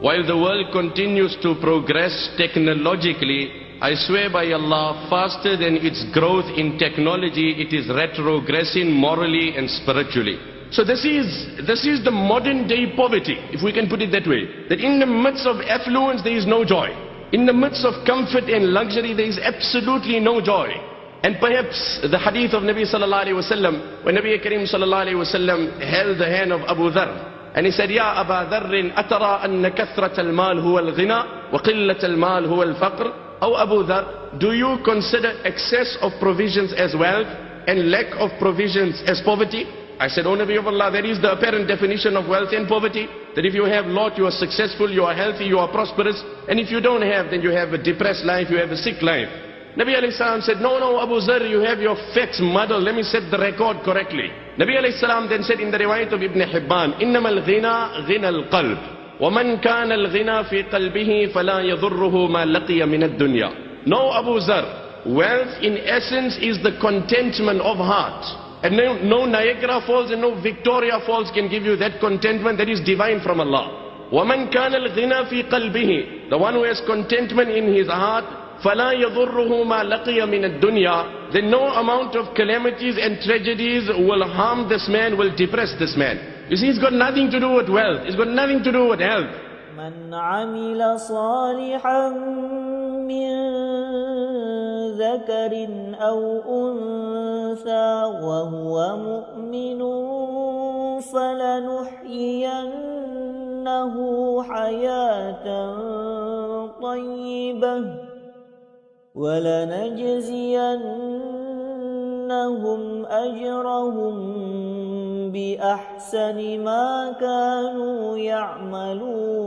While the world continues to progress technologically, I swear by Allah, faster than its growth in technology, it is retrogressing morally and spiritually. So this is the modern day poverty, if we can put it that way. That in the midst of affluence, there is no joy. In the midst of comfort and luxury, there is absolutely no joy. And perhaps the hadith of Nabi sallallahu alayhi wasallam, when Nabi Kareem sallallahu alayhi wasallam held the hand of Abu Dharr, and he said, Ya Aba Dharrin, atara anna kathrat al-mal huwa al-ghina, wa qillat al-mal huwa al-faqr. O Abu Dharr, do you consider excess of provisions as wealth and lack of provisions as poverty? I said, O Nabi of Allah, that is the apparent definition of wealth and poverty. That if you have lot, you are successful, you are healthy, you are prosperous. And if you don't have, then you have a depressed life, you have a sick life. Nabi alayhi salam said, no, Abu Dharr, you have your facts muddled. Let me set the record correctly. Nabi alayhi salam then said in the riwayat of Ibn Hibban, إِنَّمَا الْغِنَى غِنَى الْقَلْبِ وَمَنْ كَانَ الْغِنَى فِي قَلْبِهِ فَلَا يَضُرُّهُ مَا لَقِيَ مِنَ الدُّنْيَا. No, Abu Dharr, wealth in essence is the contentment of heart. And no Niagara Falls and no Victoria Falls can give you that contentment that is divine from Allah. وَمَنْ كَانَ الْغِنَى فِي قَلْبِهِ. The one who has contentment in his heart, فَلَا يَضُرُّهُ مَا لَقِيَ مِنَ الدُّنْيَا. Then no amount of calamities and tragedies will harm this man, will depress this man. You see, it's got nothing to do with wealth. It's got nothing to do with health. مَنْ عَمِلَ صَالِحًا مِّن ذكر أو أنثى وهو مؤمن فلنحيينه حياة طيبة ولنجزينهم أجرهم بأحسن ما كانوا يعملون.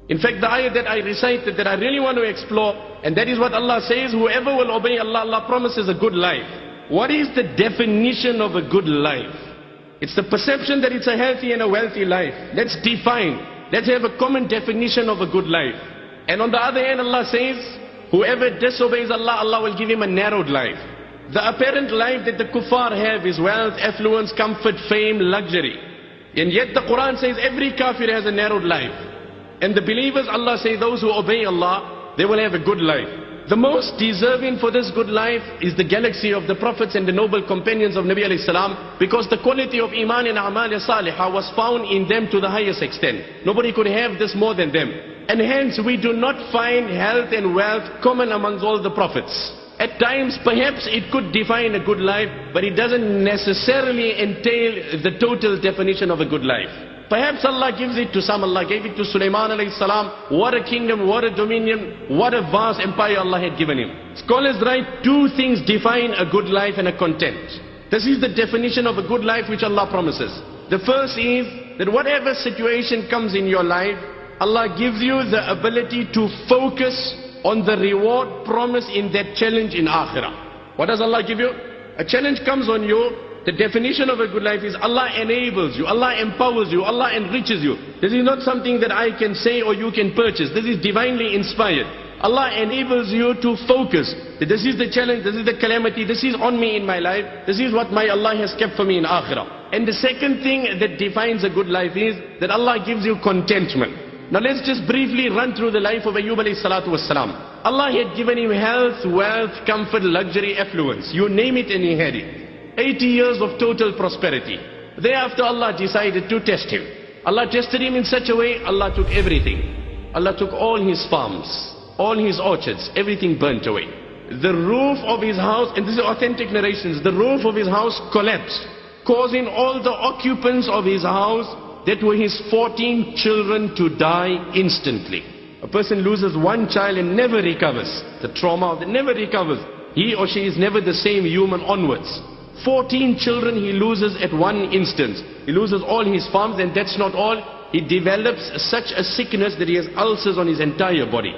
In fact, the ayah that I recited that I really want to explore, and that is what Allah says, whoever will obey Allah, Allah promises a good life. What is the definition of a good life? It's the perception that it's a healthy and a wealthy life. Let's define. Let's have a common definition of a good life. And on the other hand, Allah says, whoever disobeys Allah, Allah will give him a narrowed life. The apparent life that the kuffar have is wealth, affluence, comfort, fame, luxury. And yet the Quran says every kafir has a narrowed life. And the believers, Allah says, those who obey Allah, they will have a good life. The most deserving for this good life is the galaxy of the prophets and the noble companions of Nabi alayhi salam, because the quality of iman and amal salihah was found in them to the highest extent. Nobody could have this more than them. And hence we do not find health and wealth common amongst all the prophets. At times perhaps it could define a good life, but it doesn't necessarily entail the total definition of a good life. Perhaps Allah gives it to some. Allah gave it to Sulaiman alayhi salam. What a kingdom, what a dominion, what a vast empire Allah had given him. Scholars write, two things define a good life and a content. This is the definition of a good life which Allah promises. The first is that whatever situation comes in your life, Allah gives you the ability to focus on the reward promise in that challenge in akhirah. What does Allah give you? A challenge comes on you. The definition of a good life is Allah enables you, Allah empowers you, Allah enriches you. This is not something that I can say or you can purchase. This is divinely inspired. Allah enables you to focus. This is the challenge, this is the calamity, this is on me in my life. This is what my Allah has kept for me in akhirah. And the second thing that defines a good life is that Allah gives you contentment. Now let's just briefly run through the life of Ayyub alayhi salatu wassalam. Allah had given him health, wealth, comfort, luxury, affluence. You name it and he had it. 80 years of total prosperity. Thereafter Allah decided to test him. Allah tested him in such a way, Allah took everything. Allah took all his farms, all his orchards, everything burnt away. The roof of his house, and this is authentic narrations, the roof of his house collapsed, causing all the occupants of his house, that were his 14 children, to die instantly. A person loses one child and never recovers. The trauma of it never recovers. He or she is never the same human onwards. 14 children he loses at one instance. He loses all his farms, and that's not all. He develops such a sickness that he has ulcers on his entire body.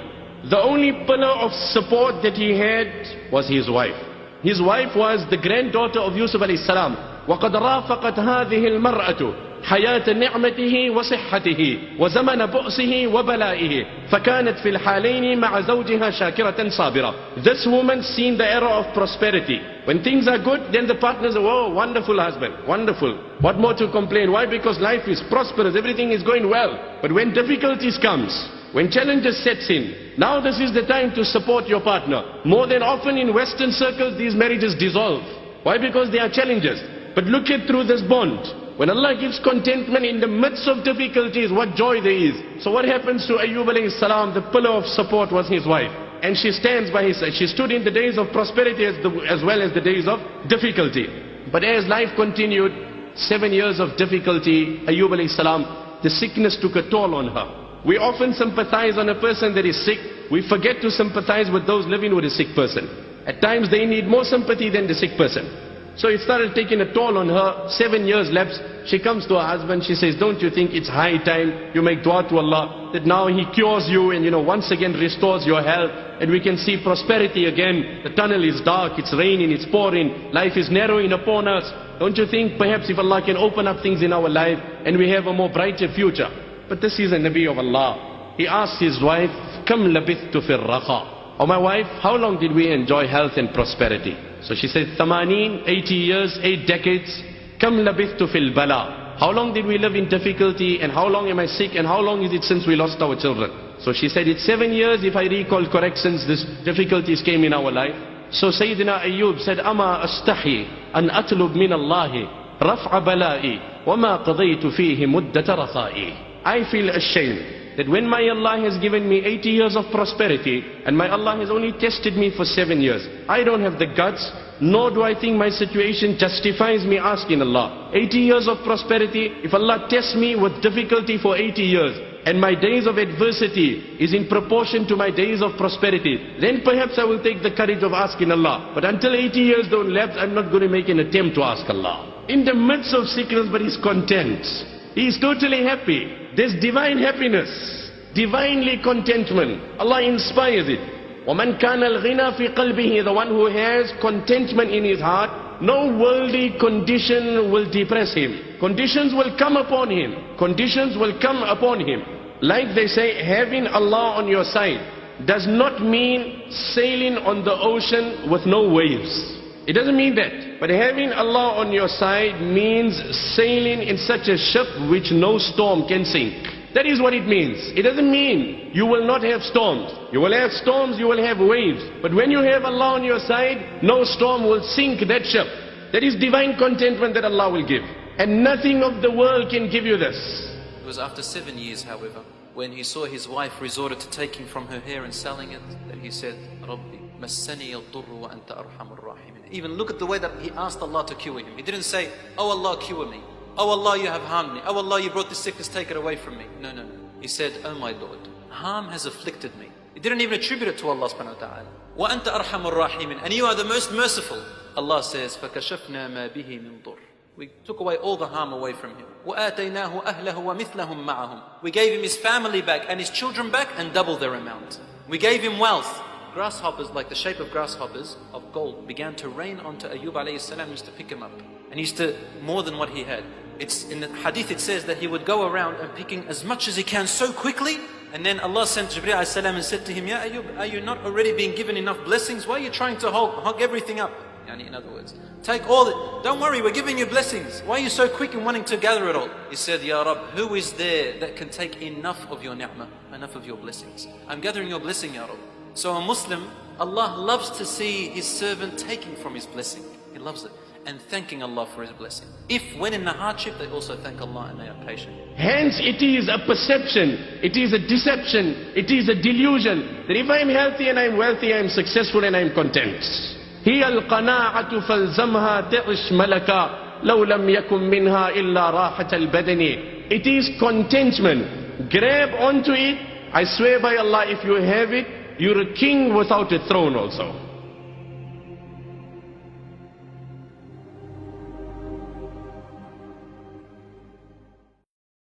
The only pillar of support that he had was his wife. His wife was the granddaughter of Yusuf alayhi salam. وَقَدْ رَافَقَتْ هَذِهِ الْمَرْأَةُ حياة نعمته وصحته وزمن بؤسه وبلائه فكانت في الحالين مع زوجها شاكرة صابرة. This woman seen the era of prosperity. When things are good, then the partners are, oh, wonderful husband, wonderful. What more to complain? Why? Because life is prosperous, everything is going well. But when difficulties comes, when challenges sets in, now this is the time to support your partner. More than often in Western circles, these marriages dissolve. Why? Because there are challenges. But look at through this bond. When Allah gives contentment in the midst of difficulties, what joy there is. So what happens to Ayyub alayhi salam? The pillar of support was his wife. And she stands by his side. She stood in the days of prosperity as well as the days of difficulty. But as life continued, 7 years of difficulty, Ayyub alayhi salam, the sickness took a toll on her. We often sympathize on a person that is sick. We forget to sympathize with those living with a sick person. At times they need more sympathy than the sick person. So it started taking a toll on her. 7 years lapsed. She comes to her husband. She says, don't you think it's high time you make dua to Allah that now He cures you and once again restores your health and we can see prosperity again. The tunnel is dark, it's raining, it's pouring, life is narrowing upon us. Don't you think perhaps if Allah can open up things in our life and we have a more brighter future? But this is a Nabi of Allah. He asked his wife, Kam labithtu fil raqa. Oh my wife, how long did we enjoy health and prosperity? So she said, 80 years, 8 decades. Kam labithtu fil bala. How long did we live in difficulty and how long am I sick and how long is it since we lost our children? So she said, it's 7 years if I recall correct since these difficulties came in our life. So Sayyidina Ayyub said, Ama astahi an atlub min Allahi raf'a bala'i wa ma qadaytu fihi muddata rakha'i. I feel ashamed that when my Allah has given me 80 years of prosperity and my Allah has only tested me for 7 years, I don't have the guts, nor do I think my situation justifies me asking Allah. 80 years of prosperity, if Allah tests me with difficulty for 80 years, and my days of adversity is in proportion to my days of prosperity, then perhaps I will take the courage of asking Allah. But until 80 years don't lapse, I'm not going to make an attempt to ask Allah. In the midst of sickness, but he's content. He's totally happy. There's divine happiness, divinely contentment. Allah inspires it. وَمَنْ كَانَ الْغِنَى فِي قَلْبِهِ. The one who has contentment in his heart, no worldly condition will depress him. Conditions will come upon him. Conditions will come upon him. Like they say, having Allah on your side does not mean sailing on the ocean with no waves. It doesn't mean that. But having Allah on your side means sailing in such a ship which no storm can sink. That is what it means. It doesn't mean you will not have storms. You will have storms, you will have waves. But when you have Allah on your side, no storm will sink that ship. That is divine contentment that Allah will give. And nothing of the world can give you this. It was after 7 years, however, when he saw his wife resorted to taking from her hair and selling it, that he said, Rabbi, massani al-durru wa anta arhamur rahimin. Even look at the way that he asked Allah to cure him. He didn't say, oh Allah, cure me. Oh Allah, you have harmed me. Oh Allah, you brought this sickness, take it away from me. No, no, no. He said, oh my Lord, harm has afflicted me. He didn't even attribute it to Allah subhanahu wa ta'ala. Wa anta arhamur rahimin. And you are the most merciful. Allah says, فَكَشَفْنَا مَا بِهِ مِن ضُرٍّ. We took away all the harm away from him. وَآتَيْنَاهُ أَهْلَهُ وَمِثْلَهُمْ مَعَهُم. We gave him his family back and his children back and double their amount. We gave him wealth. Grasshoppers, like the shape of grasshoppers of gold, began to rain onto Ayyub alayhi salam. Used to pick him up and used to more than what he had. It's in the hadith, it says that he would go around and picking as much as he can so quickly, and then Allah sent Jibreel alayhi salam and said to him, Ya Ayyub, are you not already being given enough blessings? Why are you trying to hog everything up? In other words, take all it. Don't worry, we're giving you blessings. Why are you so quick in wanting to gather it all? He said, Ya Rab, who is there that can take enough of your ni'mah, enough of your blessings? I'm gathering your blessing, Ya Rab. So a Muslim, Allah loves to see his servant taking from his blessing. He loves it. And thanking Allah for his blessing. If when in the hardship, they also thank Allah and they are patient. Hence it is a perception, it is a deception, it is a delusion that if I am healthy and I am wealthy, I am successful and I am content. هي القناعة فالزمها تعش ملكا لو لم يكن منها إلا راحة البدن. It is contentment. Grab onto it. I swear by Allah, if you have it, you're a king without a throne also.